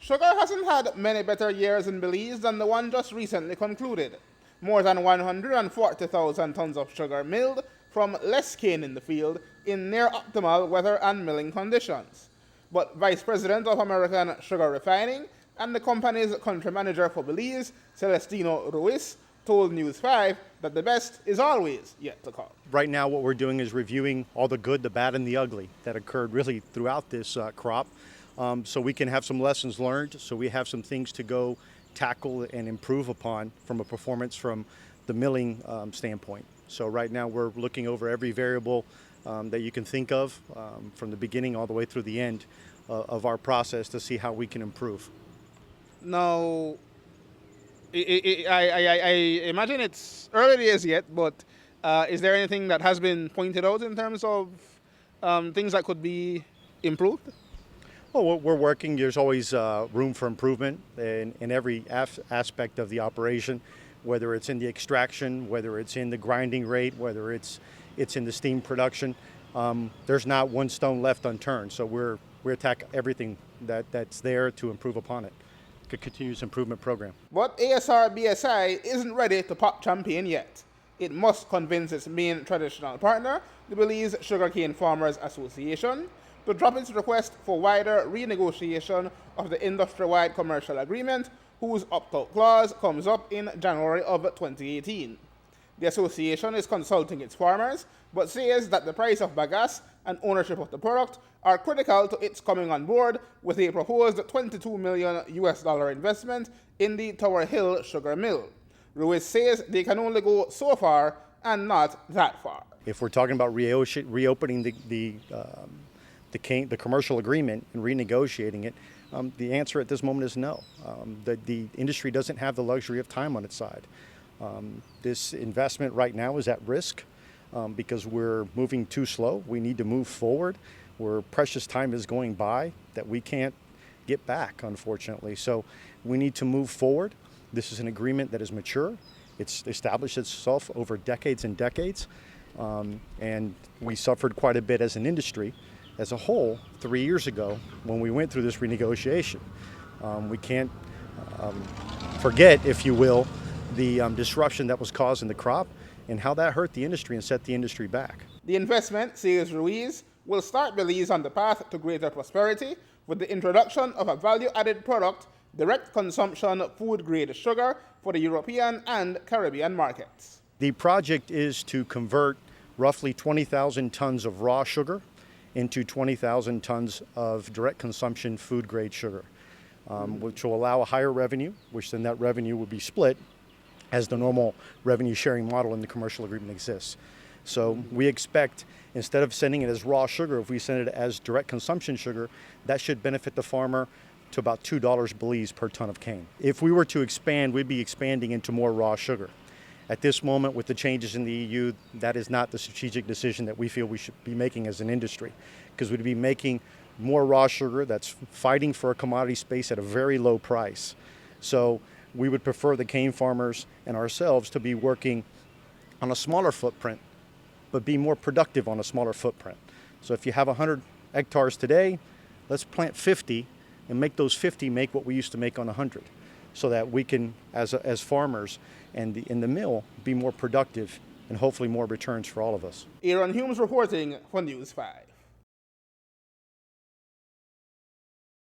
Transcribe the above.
Sugar hasn't had many better years in Belize than the one just recently concluded. More than 140,000 tons of sugar milled from less cane in the field in near optimal weather and milling conditions. But Vice President of American Sugar Refining and the company's country manager for Belize, Celestino Ruiz, told News 5 that the best is always yet to come. Right now what we're doing is reviewing all the good, the bad, and the ugly that occurred really throughout this crop. So we can have some lessons learned, so we have some things to go tackle and improve upon from a performance from the milling standpoint. So right now we're looking over every variable that you can think of from the beginning all the way through the end of our process to see how we can improve. Now, I imagine it's early days yet, but is there anything that has been pointed out in terms of things that could be improved? Well, we're working. There's always room for improvement in every aspect of the operation, whether it's in the extraction, whether it's in the grinding rate, whether it's in the steam production. There's not one stone left unturned. So we attack everything that's there to improve upon it. A continuous improvement program. But ASR B.S.I isn't ready to pop champagne yet. It must convince its main traditional partner, the Belize Sugarcane Farmers Association, to drop its request for wider renegotiation of the industry-wide commercial agreement, whose opt-out clause comes up in January of 2018. The association is consulting its farmers, but says that the price of bagasse and ownership of the product are critical to its coming on board with a proposed $22 million investment in the Tower Hill sugar mill. Ruiz says they can only go so far and not that far. If we're talking about reopening the commercial agreement and renegotiating it, the answer at this moment is no. The industry doesn't have the luxury of time on its side. This investment right now is at risk because we're moving too slow. We need to move forward where precious time is going by that we can't get back, unfortunately. So we need to move forward. This is an agreement that is mature. It's established itself over decades and decades. And we suffered quite a bit as an industry as a whole 3 years ago when we went through this renegotiation. We can't forget, if you will, the disruption that was caused in the crop and how that hurt the industry and set the industry back. The investment, says Ruiz, will start Belize on the path to greater prosperity with the introduction of a value-added product, direct consumption food-grade sugar for the European and Caribbean markets. The project is to convert roughly 20,000 tons of raw sugar into 20,000 tons of direct consumption food-grade sugar, which will allow a higher revenue, which then that revenue will be split as the normal revenue sharing model in the commercial agreement exists. So we expect, instead of sending it as raw sugar, if we send it as direct consumption sugar, that should benefit the farmer to about $2 Belize per ton of cane. If we were to expand, we'd be expanding into more raw sugar. At this moment, with the changes in the EU, that is not the strategic decision that we feel we should be making as an industry, because we'd be making more raw sugar that's fighting for a commodity space at a very low price. So we would prefer the cane farmers and ourselves to be working on a smaller footprint, but be more productive on a smaller footprint. So if you have 100 hectares today, let's plant 50 and make those 50 make what we used to make on 100, so that we can, as farmers and in the mill, be more productive and hopefully more returns for all of us. Aaron Humes reporting for News 5.